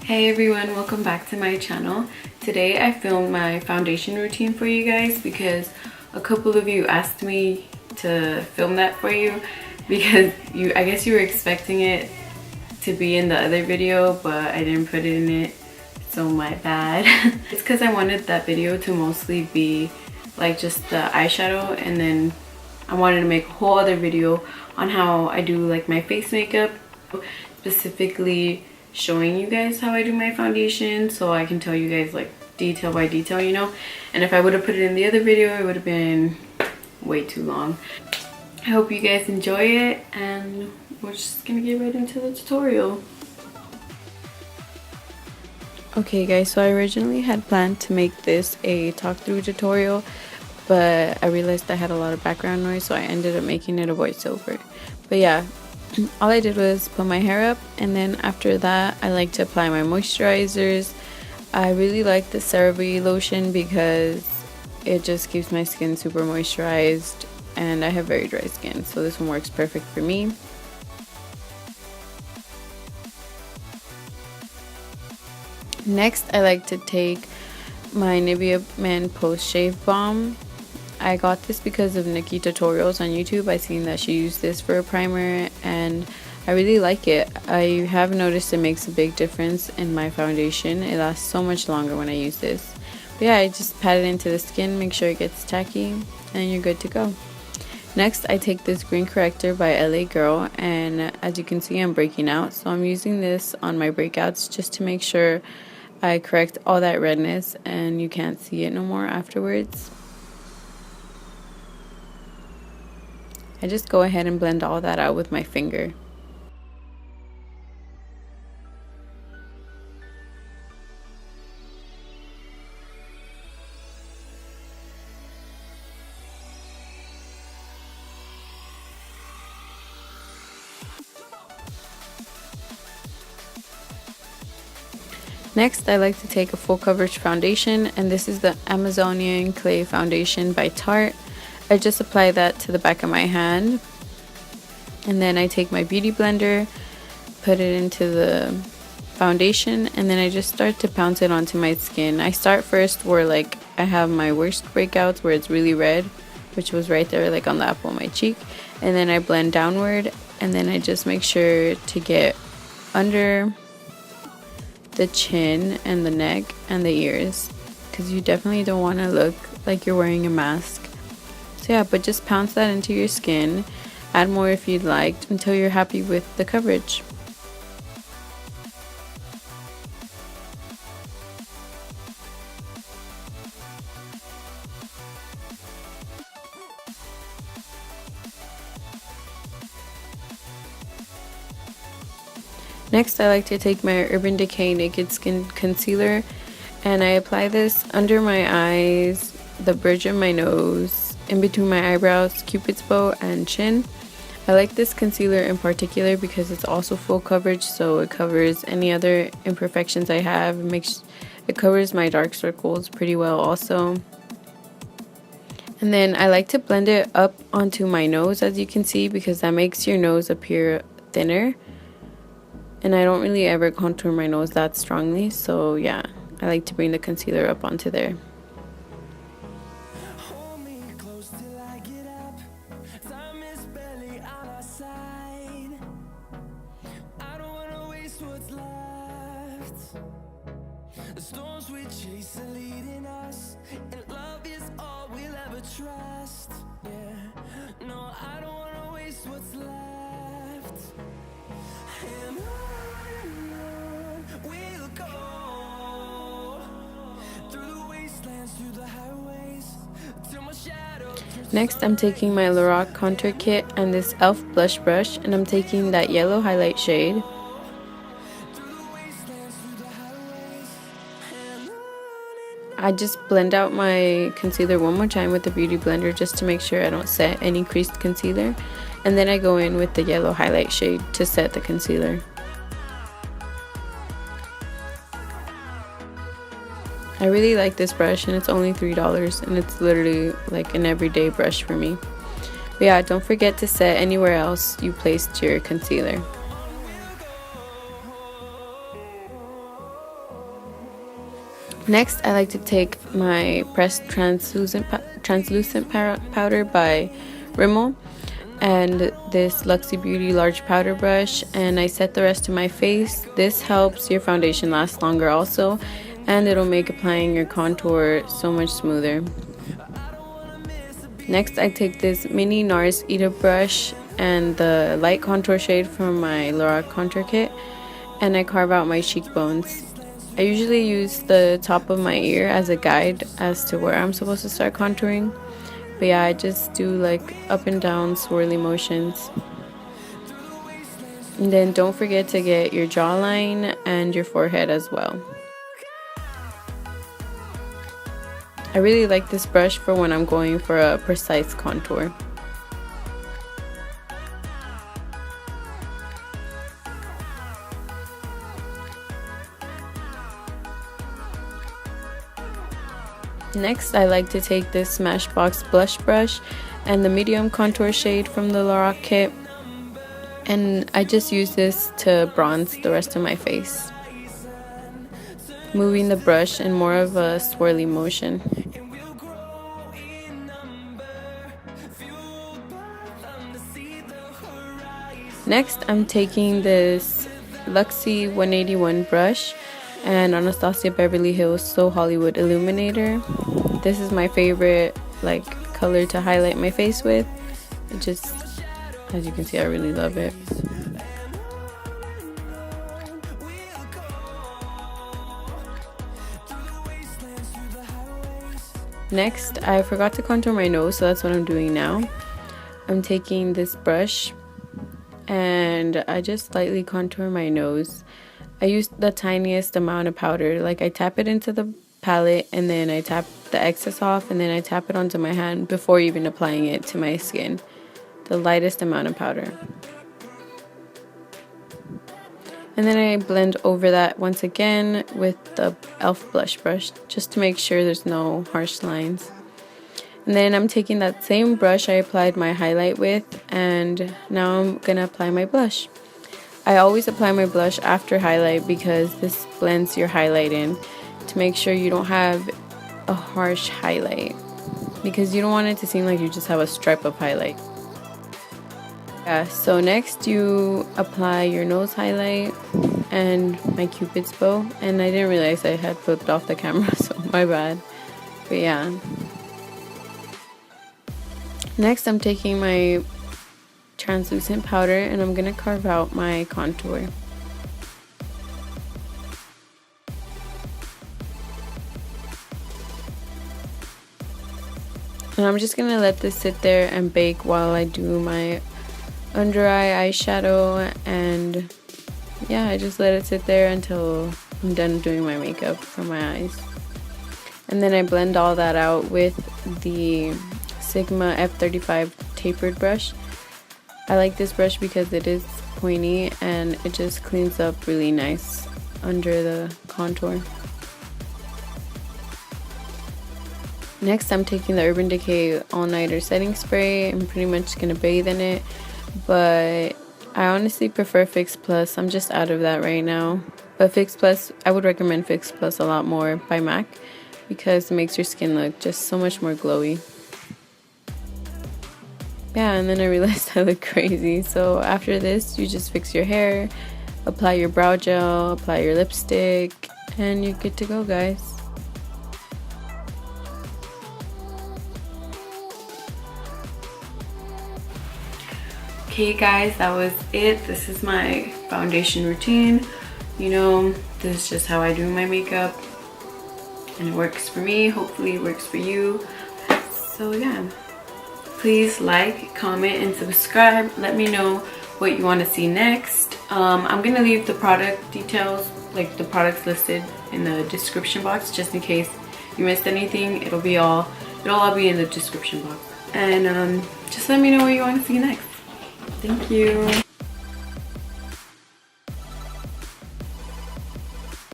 Hey everyone, welcome back to my channel. Today I filmed my foundation routine for you guys because a couple of you asked me to film that for you because I guess you were expecting it to be in the other video, but I didn't put it in it, so my bad. It's because I wanted that video to mostly be like just the eyeshadow, and then I wanted to make a whole other video on how I do like my face makeup, specifically showing you guys how I do my foundation so I can tell you guys like detail by detail, you know. And if I would have put it in the other video, it would have been way too long. I hope you guys enjoy it, and we're just gonna get right into the tutorial. Okay guys, so I originally had planned to make this a talk through tutorial, but I realized I had a lot of background noise, so I ended up making it a voiceover. But yeah, all I did was put my hair up, and then after that I like to apply my moisturizers. I really like the CeraVe lotion because it just keeps my skin super moisturized, and I have very dry skin, so this one works perfect for me. Next, I like to take my Nivea Men Post Shave Balm. I got this because of Nikki tutorials on YouTube. I seen that she used this for a primer and I really like it. I have noticed it makes a big difference in my foundation. It lasts so much longer when I use this. But yeah, I just pat it into the skin, make sure it gets tacky, and you're good to go. Next, I take this green corrector by LA Girl, and as you can see, I'm breaking out, so I'm using this on my breakouts just to make sure I correct all that redness and you can't see it no more afterwards. I just go ahead and blend all that out with my finger. Next, I like to take a full coverage foundation, and this is the Amazonian Clay Foundation by Tarte. I just apply that to the back of my hand, and then I take my beauty blender, put it into the foundation, and then I just start to pounce it onto my skin. I start first where like I have my worst breakouts, where it's really red, which was right there like on the apple of my cheek, and then I blend downward, and then I just make sure to get under the chin and the neck and the ears, because you definitely don't want to look like you're wearing a mask. So yeah, but just pounce that into your skin, add more if you'd like, until you're happy with the coverage. Next, I like to take my Urban Decay Naked Skin Concealer, and I apply this under my eyes, the bridge of my nose, in between my eyebrows, cupid's bow, and chin. I like this concealer in particular because it's also full coverage, so it covers any other imperfections I have. It covers my dark circles pretty well also. And then I like to blend it up onto my nose, as you can see, because that makes your nose appear thinner. And I don't really ever contour my nose that strongly, so yeah, I like to bring the concealer up onto there. The storms we chase are leading us, and love is all we'll ever trust. Yeah, no, I don't wanna waste what's left. And on we'll go, through the wastelands, through the highways, till my shadow. Next, I'm taking my Lorac contour kit and this e.l.f. blush brush, and I'm taking that yellow highlight shade. I just blend out my concealer one more time with the beauty blender just to make sure I don't set any creased concealer, and then I go in with the yellow highlight shade to set the concealer. I really like this brush, and it's only $3, and it's literally like an everyday brush for me. But yeah, don't forget to set anywhere else you placed your concealer. Next, I like to take my pressed translucent powder by RIMMEL and this Luxie Beauty large powder brush, and I set the rest to my face. This helps your foundation last longer also, and it'll make applying your contour so much smoother. Next, I take this mini Nars Eat Up brush and the light contour shade from my Lorac contour kit, and I carve out my cheekbones. I usually use the top of my ear as a guide as to where I'm supposed to start contouring. But yeah, I just do like up and down swirly motions. And then don't forget to get your jawline and your forehead as well. I really like this brush for when I'm going for a precise contour. Next, I like to take this Smashbox blush brush and the medium contour shade from the Lorac kit, and I just use this to bronze the rest of my face, moving the brush in more of a swirly motion. Next, I'm taking this Luxie 181 brush and Anastasia Beverly Hills So Hollywood Illuminator. This is my favorite like color to highlight my face with. It just, as you can see, I really love it. Next, I forgot to contour my nose, so that's what I'm doing now. I'm taking this brush and I just slightly contour my nose. I use the tiniest amount of powder, like I tap it into the palette and then I tap the excess off and then I tap it onto my hand before even applying it to my skin. The lightest amount of powder. And then I blend over that once again with the e.l.f. blush brush just to make sure there's no harsh lines. And then I'm taking that same brush I applied my highlight with, and now I'm gonna apply my blush. I always apply my blush after highlight because this blends your highlight in to make sure you don't have a harsh highlight, because you don't want it to seem like you just have a stripe of highlight. Yeah, so next you apply your nose highlight and my Cupid's bow, and I didn't realize I had flipped off the camera, so my bad. But yeah. Next I'm taking my translucent powder and I'm gonna carve out my contour. And I'm just gonna let this sit there and bake while I do my under eye eyeshadow, and yeah, I just let it sit there until I'm done doing my makeup for my eyes. And then I blend all that out with the Sigma F35 tapered brush. I like this brush because it is pointy and it just cleans up really nice under the contour. Next I'm taking the Urban Decay All Nighter setting spray. I'm pretty much gonna bathe in it, but I honestly prefer Fix Plus. I'm just out of that right now. But Fix Plus, I would recommend Fix Plus a lot more by MAC because it makes your skin look just so much more glowy. Yeah, and then I realized I look crazy. So after this, you just fix your hair, apply your brow gel, apply your lipstick, and you're good to go, guys. Okay guys, that was it. This is my foundation routine. You know, this is just how I do my makeup, and it works for me. Hopefully it works for you. So yeah, please like, comment, and subscribe. Let me know what you want to see next. I'm gonna leave the product details, like the products listed, in the description box just in case you missed anything. It'll all be in the description box. And just let me know what you want to see next. Thank you.